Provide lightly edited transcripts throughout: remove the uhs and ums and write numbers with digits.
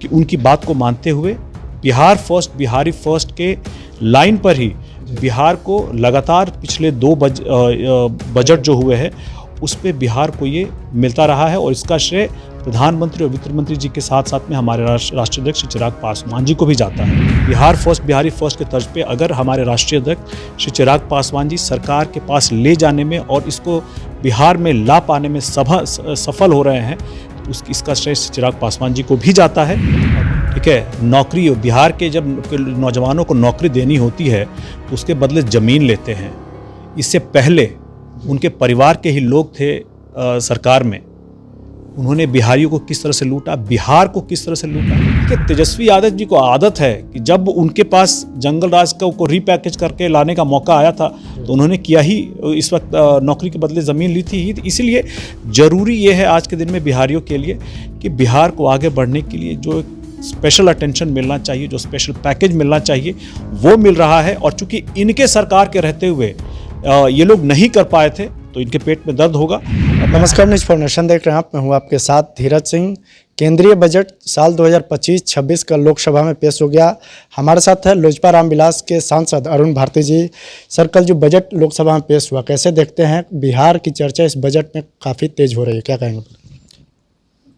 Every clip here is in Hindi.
कि उनकी बात को मानते हुए बिहार फर्स्ट बिहारी फर्स्ट के लाइन पर ही बिहार को लगातार पिछले 2 बजट जो हुए हैं उस पे बिहार को ये मिलता रहा है और इसका श्रेय प्रधानमंत्री और वित्त मंत्री जी के साथ साथ में हमारे राष्ट्रीय अध्यक्ष श्री चिराग पासवान जी को भी जाता है। बिहार फर्स्ट बिहारी फर्स्ट के तर्ज पे अगर हमारे राष्ट्रीय अध्यक्ष श्री चिराग पासवान जी सरकार के पास ले जाने में और इसको बिहार में ला पाने में सफल हो रहे हैं तो इसका श्रेय श्री चिराग पासवान जी को भी जाता है। ठीक है, नौकरी बिहार के जब नौजवानों को नौकरी देनी होती है तो उसके बदले ज़मीन लेते हैं। इससे पहले उनके परिवार के ही लोग थे सरकार में, उन्होंने बिहारियों को किस तरह से लूटा, बिहार को किस तरह से लूटा। कि तेजस्वी यादव जी को आदत है कि जब उनके पास जंगल राज को रीपैकेज करके लाने का मौका आया था तो उन्होंने किया ही, इस वक्त नौकरी के बदले ज़मीन ली थी ही। इसीलिए ज़रूरी ये है आज के दिन में बिहारियों के लिए कि बिहार को आगे बढ़ने के लिए जो स्पेशल अटेंशन मिलना चाहिए, जो स्पेशल पैकेज मिलना चाहिए वो मिल रहा है। और चूंकि इनके सरकार के रहते हुए ये लोग नहीं कर पाए थे तो इनके पेट में दर्द होगा। नमस्कार, न्यूज़ फॉर्नेशन देख रहे हैं आप, मैं हूं आपके साथ धीरज सिंह। केंद्रीय बजट साल 2025-26 का लोकसभा में पेश हो गया। हमारे साथ है लोजपा रामविलास के सांसद अरुण भारती जी। सर, कल जो बजट लोकसभा में पेश हुआ कैसे देखते हैं? बिहार की चर्चा इस बजट में काफ़ी तेज हो रही है, क्या कहेंगे?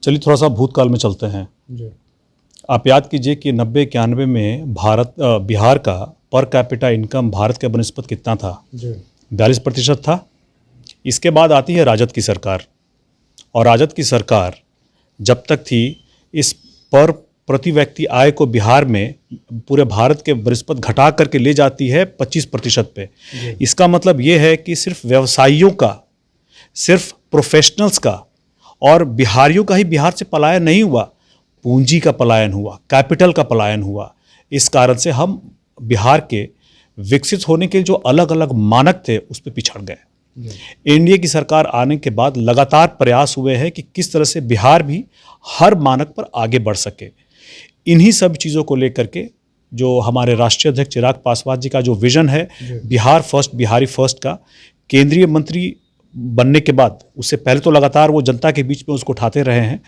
चलिए थोड़ा सा भूतकाल में चलते हैं जी। आप याद कीजिए कि 90-91 में बिहार का पर कैपिटा इनकम भारत के बनस्पत कितना था? 42% था। इसके बाद आती है राजद की सरकार और राजद की सरकार जब तक थी इस पर प्रति व्यक्ति आय को बिहार में पूरे भारत के बनस्पत घटा करके ले जाती है 25% पे। इसका मतलब ये है कि सिर्फ व्यवसायियों का, सिर्फ प्रोफेशनल्स का और बिहारियों का ही बिहार से पलायन नहीं हुआ, पूंजी का पलायन हुआ, कैपिटल का पलायन हुआ। इस कारण से हम बिहार के विकसित होने के जो अलग अलग मानक थे उस पर पिछड़ गए। एनडीए की सरकार आने के बाद लगातार प्रयास हुए हैं कि किस तरह से बिहार भी हर मानक पर आगे बढ़ सके। इन्हीं सब चीज़ों को लेकर के जो हमारे राष्ट्रीय अध्यक्ष चिराग पासवान जी का जो विजन है बिहार फर्स्ट बिहारी फर्स्ट का, केंद्रीय मंत्री बनने के बाद, उससे पहले तो लगातार वो जनता के बीच में उसको उठाते रहे हैं,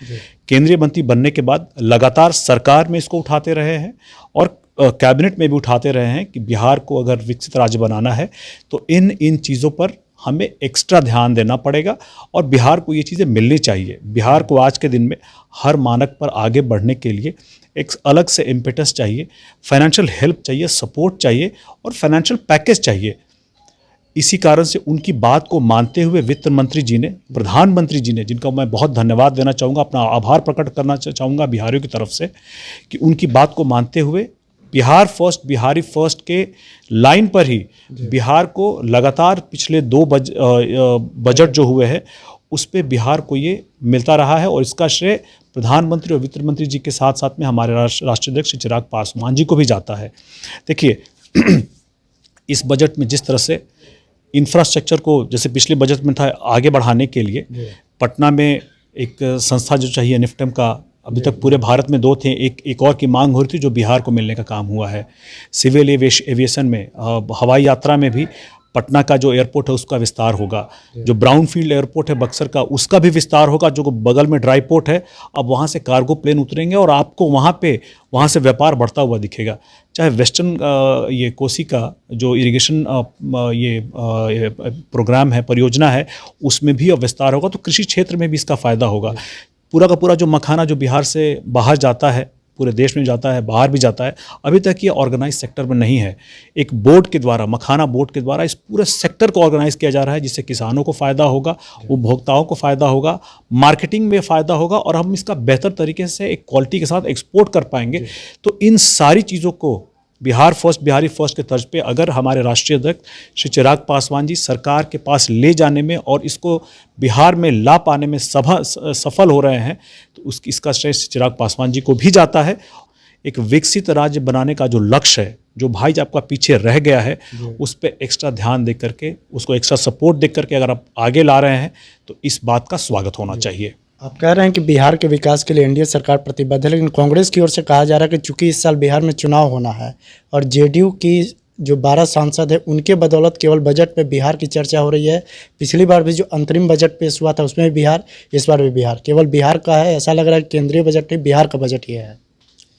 केंद्रीय मंत्री बनने के बाद लगातार सरकार में इसको उठाते रहे हैं और कैबिनेट में भी उठाते रहे हैं कि बिहार को अगर विकसित राज्य बनाना है तो इन चीज़ों पर हमें एक्स्ट्रा ध्यान देना पड़ेगा और बिहार को ये चीज़ें मिलनी चाहिए। बिहार को आज के दिन में हर मानक पर आगे बढ़ने के लिए एक अलग से इम्पेटस चाहिए, फाइनेंशियल हेल्प चाहिए, सपोर्ट चाहिए और फाइनेंशियल पैकेज चाहिए। इसी कारण से उनकी बात को मानते हुए वित्त मंत्री जी ने, प्रधानमंत्री जी ने, जिनका मैं बहुत धन्यवाद देना चाहूँगा, अपना आभार प्रकट करना चाहूँगा बिहारियों की तरफ से, कि उनकी बात को मानते हुए बिहार फर्स्ट बिहारी फर्स्ट के लाइन पर ही बिहार को लगातार पिछले 2 बजट जो हुए हैं उस पे बिहार को ये मिलता रहा है और इसका श्रेय प्रधानमंत्री और वित्त मंत्री जी के साथ साथ में हमारे राष्ट्रीय अध्यक्ष श्री चिराग पासवान जी को भी जाता है। देखिए इस बजट में जिस तरह से इंफ्रास्ट्रक्चर को, जैसे पिछले बजट में था, आगे बढ़ाने के लिए पटना में एक संस्था जो चाहिए निफ्टम का, अभी तक पूरे भारत में 2 थे, एक और की मांग हो रही थी जो बिहार को मिलने का काम हुआ है। सिविल एविएशन में, हवाई यात्रा में भी पटना का जो एयरपोर्ट है उसका विस्तार होगा। जो ब्राउन फील्ड एयरपोर्ट है बक्सर का, उसका भी विस्तार होगा। जो बगल में ड्राई पोर्ट है, अब वहाँ से कार्गो प्लेन उतरेंगे और आपको वहाँ से व्यापार बढ़ता हुआ दिखेगा। चाहे वेस्टर्न ये कोसी का जो इरिगेशन प्रोग्राम है, परियोजना है, उसमें भी अब विस्तार होगा, तो कृषि क्षेत्र में भी इसका फ़ायदा होगा। पूरा का पूरा जो मखाना जो बिहार से बाहर जाता है, पूरे देश में जाता है, बाहर भी जाता है, अभी तक ये ऑर्गेनाइज सेक्टर में नहीं है। एक बोर्ड के द्वारा, मखाना बोर्ड के द्वारा इस पूरे सेक्टर को ऑर्गेनाइज किया जा रहा है, जिससे किसानों को फ़ायदा होगा, उपभोक्ताओं को फ़ायदा होगा, मार्केटिंग में फ़ायदा होगा और हम इसका बेहतर तरीके से एक क्वालिटी के साथ एक्सपोर्ट कर पाएंगे। तो इन सारी चीज़ों को बिहार फर्स्ट बिहारी फर्स्ट के तर्ज पे अगर हमारे राष्ट्रीय अध्यक्ष श्री चिराग पासवान जी सरकार के पास ले जाने में और इसको बिहार में ला पाने में सफल हो रहे हैं तो इसका श्रेय चिराग पासवान जी को भी जाता है। एक विकसित राज्य बनाने का जो लक्ष्य है, जो भाई आपका पीछे रह गया है, उस पर एक्स्ट्रा ध्यान दे करके, उसको एक्स्ट्रा सपोर्ट दे करके अगर आप आगे ला रहे हैं तो इस बात का स्वागत होना चाहिए। आप कह रहे हैं कि बिहार के विकास के लिए एनडीए सरकार प्रतिबद्ध है, लेकिन कांग्रेस की ओर से कहा जा रहा है कि चूंकि इस साल बिहार में चुनाव होना है और जेडीयू की जो 12 सांसद है उनके बदौलत केवल बजट में बिहार की चर्चा हो रही है। पिछली बार भी जो अंतरिम बजट पेश हुआ था उसमें भी बिहार, इस बार भी बिहार, केवल बिहार का है। ऐसा लग रहा है कि केंद्रीय बजट नहीं, बिहार का बजट ही है।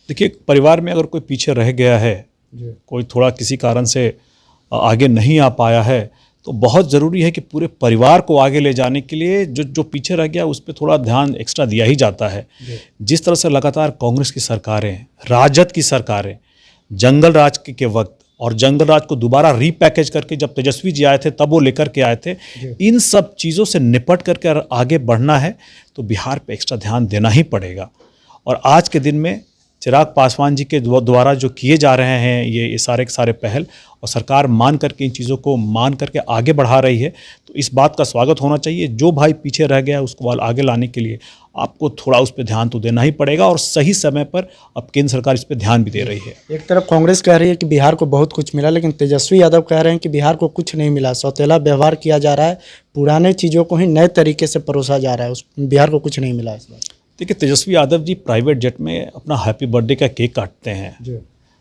देखिए, परिवार में अगर कोई पीछे रह गया है, कोई थोड़ा किसी कारण से आगे नहीं आ पाया है, तो बहुत ज़रूरी है कि पूरे परिवार को आगे ले जाने के लिए जो पीछे रह गया उस पर थोड़ा ध्यान एक्स्ट्रा दिया ही जाता है। जिस तरह से लगातार कांग्रेस की सरकारें, राजद की सरकारें जंगल राज के वक्त और जंगल राज को दोबारा रीपैकेज करके जब तेजस्वी जी आए थे तब वो लेकर के आए थे, इन सब चीज़ों से निपट करके अगर आगे बढ़ना है तो बिहार पे एक्स्ट्रा ध्यान देना ही पड़ेगा। और आज के दिन में चिराग पासवान जी के द्वारा जो किए जा रहे हैं ये सारे के सारे पहल, और सरकार मान करके इन चीज़ों को मान करके आगे बढ़ा रही है, तो इस बात का स्वागत होना चाहिए। जो भाई पीछे रह गया उसको आगे लाने के लिए आपको थोड़ा उस पर ध्यान तो देना ही पड़ेगा, और सही समय पर अब केंद्र सरकार इस पर ध्यान भी दे रही है। एक तरफ कांग्रेस कह रही है कि बिहार को बहुत कुछ मिला, लेकिन तेजस्वी यादव कह रहे हैं कि बिहार को कुछ नहीं मिला, सौतेला व्यवहार किया जा रहा है, पुराने चीज़ों को ही नए तरीके से परोसा जा रहा है, उस बिहार को कुछ नहीं मिला इस बार। देखिए, तेजस्वी यादव जी प्राइवेट जेट में अपना हैप्पी बर्थडे का केक काटते हैं,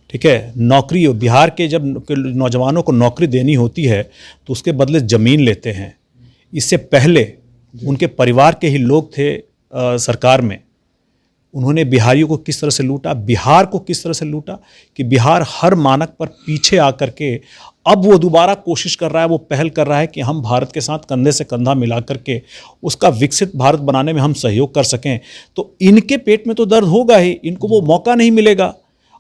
ठीक है। नौकरी, बिहार के जब नौजवानों को नौकरी देनी होती है तो उसके बदले ज़मीन लेते हैं। इससे पहले उनके परिवार के ही लोग थे सरकार में, उन्होंने बिहारियों को किस तरह से लूटा, बिहार को किस तरह से लूटा कि बिहार हर मानक पर पीछे आकर के अब वो दोबारा कोशिश कर रहा है, वो पहल कर रहा है कि हम भारत के साथ कंधे से कंधा मिला करके उसका विकसित भारत बनाने में हम सहयोग कर सकें। तो इनके पेट में तो दर्द होगा ही, इनको वो मौका नहीं मिलेगा।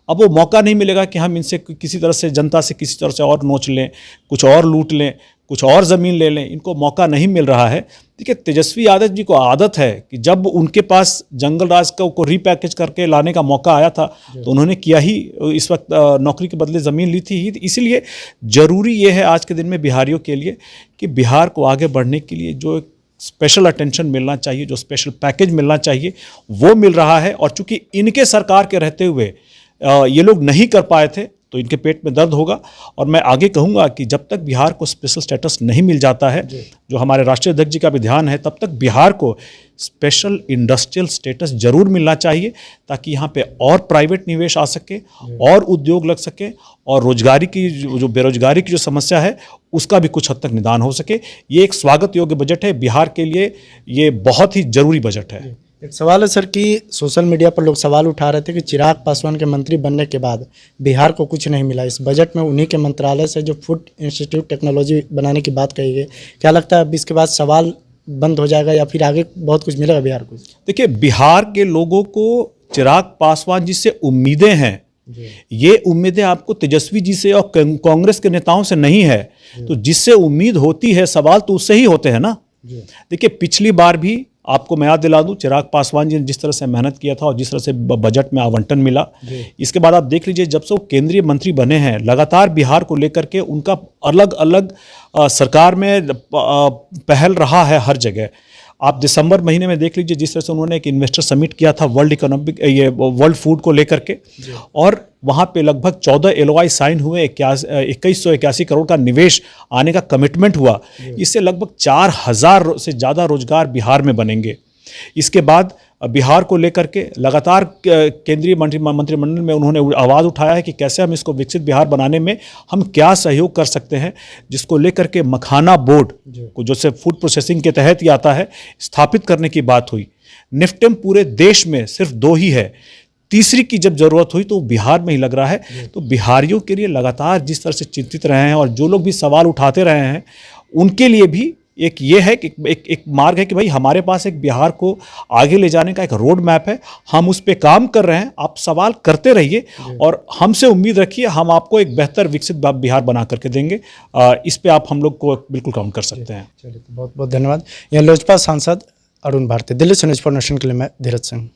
अब वो मौका नहीं मिलेगा कि हम इनसे किसी तरह से, जनता से किसी तरह से और नोच लें, कुछ और लूट लें, कुछ और ज़मीन ले लें, इनको मौका नहीं मिल रहा है। देखिए, तेजस्वी यादव जी को आदत है कि जब उनके पास जंगल राज को रीपैकेज करके लाने का मौका आया था तो उन्होंने किया ही, इस वक्त नौकरी के बदले ज़मीन ली थी ही। इसलिए ज़रूरी ये है आज के दिन में बिहारियों के लिए कि बिहार को आगे बढ़ने के लिए जो एक स्पेशल अटेंशन मिलना चाहिए, जो स्पेशल पैकेज मिलना चाहिए, वो मिल रहा है। और चूंकि इनके सरकार के रहते हुए ये लोग नहीं कर पाए थे तो इनके पेट में दर्द होगा। और मैं आगे कहूँगा कि जब तक बिहार को स्पेशल स्टेटस नहीं मिल जाता है, जो हमारे राष्ट्रीय अध्यक्ष जी का भी ध्यान है, तब तक बिहार को स्पेशल इंडस्ट्रियल स्टेटस जरूर मिलना चाहिए, ताकि यहाँ पे और प्राइवेट निवेश आ सके, और उद्योग लग सके, और रोजगारी की जो बेरोजगारी की जो समस्या है उसका भी कुछ हद तक निदान हो सके। ये एक स्वागत योग्य बजट है बिहार के लिए, ये बहुत ही जरूरी बजट है। एक सवाल है सर कि सोशल मीडिया पर लोग सवाल उठा रहे थे कि चिराग पासवान के मंत्री बनने के बाद बिहार को कुछ नहीं मिला। इस बजट में उन्हीं के मंत्रालय से जो फूड इंस्टीट्यूट टेक्नोलॉजी बनाने की बात कही गई, क्या लगता है अब इसके बाद सवाल बंद हो जाएगा या फिर आगे बहुत कुछ मिलेगा बिहार को? देखिए, बिहार के लोगों को चिराग पासवान जी से उम्मीदें हैं, ये उम्मीदें आपको तेजस्वी जी से और कांग्रेस के नेताओं से नहीं है। तो जिससे उम्मीद होती है, सवाल तो उससे ही होते हैं ना। देखिए, पिछली बार भी आपको मैं याद दिला दूं, चिराग पासवान जी ने जिस तरह से मेहनत किया था और जिस तरह से बजट में आवंटन मिला, इसके बाद आप देख लीजिए जब से वो केंद्रीय मंत्री बने हैं, लगातार बिहार को लेकर के उनका अलग अलग सरकार में पहल रहा है हर जगह। आप दिसंबर महीने में देख लीजिए जिस तरह से उन्होंने एक इन्वेस्टर समिट किया था वर्ल्ड फूड को लेकर के, और वहाँ पे लगभग 14 LOI साइन हुए, 2181 करोड़ का निवेश आने का कमिटमेंट हुआ। इससे लगभग 4000 से ज़्यादा रोजगार बिहार में बनेंगे। इसके बाद बिहार को लेकर के लगातार केंद्रीय मंत्रिमंडल में उन्होंने आवाज़ उठाया है कि कैसे हम इसको विकसित बिहार बनाने में हम क्या सहयोग कर सकते हैं, जिसको लेकर के मखाना बोर्ड को, जो से फूड प्रोसेसिंग के तहत ही आता है, स्थापित करने की बात हुई। निफ्टेम पूरे देश में सिर्फ 2 ही है, तीसरी की जब जरूरत हुई तो बिहार में ही लग रहा है। तो बिहारियों के लिए लगातार जिस तरह से चिंतित रहे हैं और जो लोग भी सवाल उठाते रहे हैं, उनके लिए भी एक ये है कि एक मार्ग है कि भाई हमारे पास एक बिहार को आगे ले जाने का एक रोड मैप है, हम उस पे काम कर रहे हैं। आप सवाल करते रहिए और हमसे उम्मीद रखिए, हम आपको एक बेहतर विकसित बिहार बना करके देंगे। इस पे आप हम लोग को बिल्कुल काउंट कर सकते हैं। चलिए, बहुत बहुत धन्यवाद। यह लोजपा सांसद अरुण भारती। दिल्ली से न्यूज़ फॉर नेशन के लिए मैं धीरज सिंह।